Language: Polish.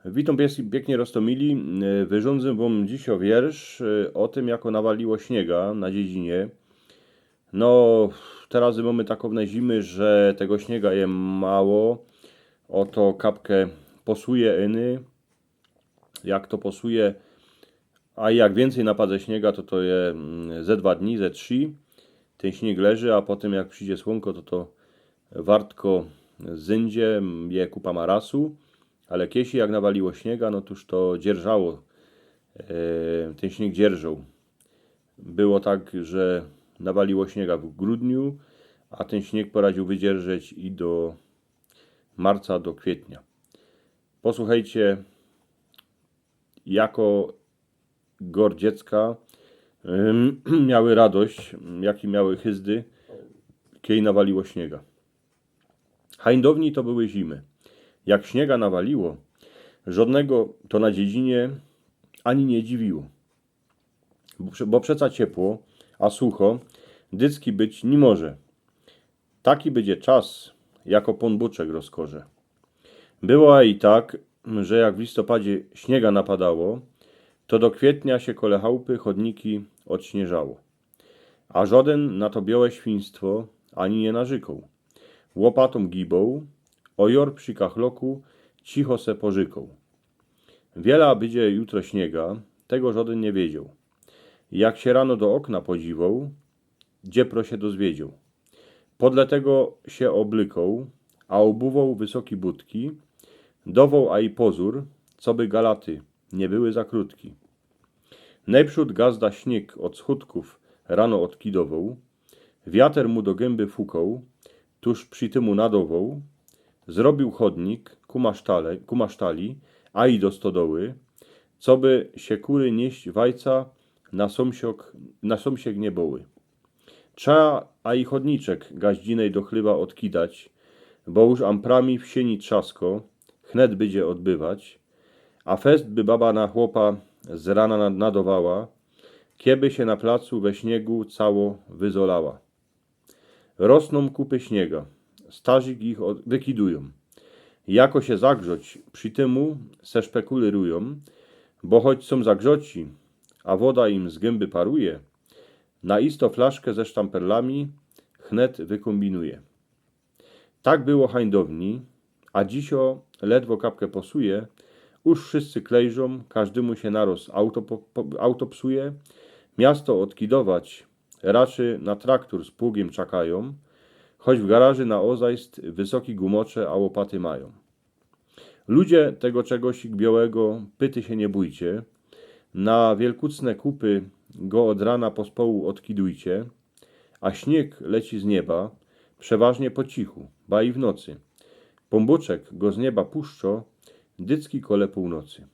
Witam pięknie roztomili. Wyrządzę wam dziś wiersz o tym, jako nawaliło śniega na dziedzinie. No, teraz mamy taką zimy, że tego śniega jest mało. Oto kapkę posuje iny. Jak to posuje, a jak więcej napadze śniega, to je ze 2 dni, ze 3. Ten śnieg leży, a potem jak przyjdzie słonko, to wartko zyndzie, je kupa marasu. Ale kiesi jak nawaliło śniega, no toż to dzierżało. Ten śnieg dzierżał. Było tak, że nawaliło śniega w grudniu, a ten śnieg poradził wydzierżeć i do marca, do kwietnia. Posłuchajcie, jako gor dziecka miały radość, jaki miały hyzdy, kiedy nawaliło śniega. Hańdowni to były zimy. Jak śniega nawaliło, żadnego to na dziedzinie ani nie dziwiło. Bo przeca ciepło, a sucho, dycki być nie może. Taki będzie czas, jako ponbuczek rozkorze. Było i tak, że jak w listopadzie śniega napadało, to do kwietnia się kole chałupy, chodniki odśnieżało. A żaden na to białe świństwo ani nie narzykał. Łopatą gibą, ojor przy kachloku cicho se pożykał. Wiela będzie jutro śniega, tego żaden nie wiedział. Jak się rano do okna podziwał, dziepro się dozwiedział. Podle tego się oblykał, a obuwał wysoki butki, dował a i pozór, co by galaty nie były za krótki. Najprzód gazda śnieg od schudków rano odkidował, wiater mu do gęby fukał, tuż przy tymu nadował, zrobił chodnik ku masztali, a i do stodoły, co by się kury nieść wajca na sąsiek nie boły. Trzeba a i chodniczek gaździnej do chlyba odkidać, bo już amprami w sieni trzasko, chnet będzie odbywać, a fest by baba na chłopa z rana nadowała, kieby się na placu we śniegu cało wyzolała. Rosną kupy śniega, starzyk ich wykidują. Jako się zagrzać przy tymu se szpekulirują, bo choć są zagrzoci, a woda im z gęby paruje, na isto flaszkę ze sztamperlami chnet wykombinuje. Tak było hańdowni, a dzisio ledwo kapkę posuje, już wszyscy klejżą, każdemu się naroz auto psuje, miasto odkidować raczy na traktor z pługiem czekają, choć w garaży na ozajst wysoki gumocze, a łopaty mają. Ludzie tego czegoś białego, pyty się nie bójcie, na wielkucne kupy go od rana pospołu odkidujcie, a śnieg leci z nieba, przeważnie po cichu, ba i w nocy. Pombuczek go z nieba puszczo, dycki kole północy.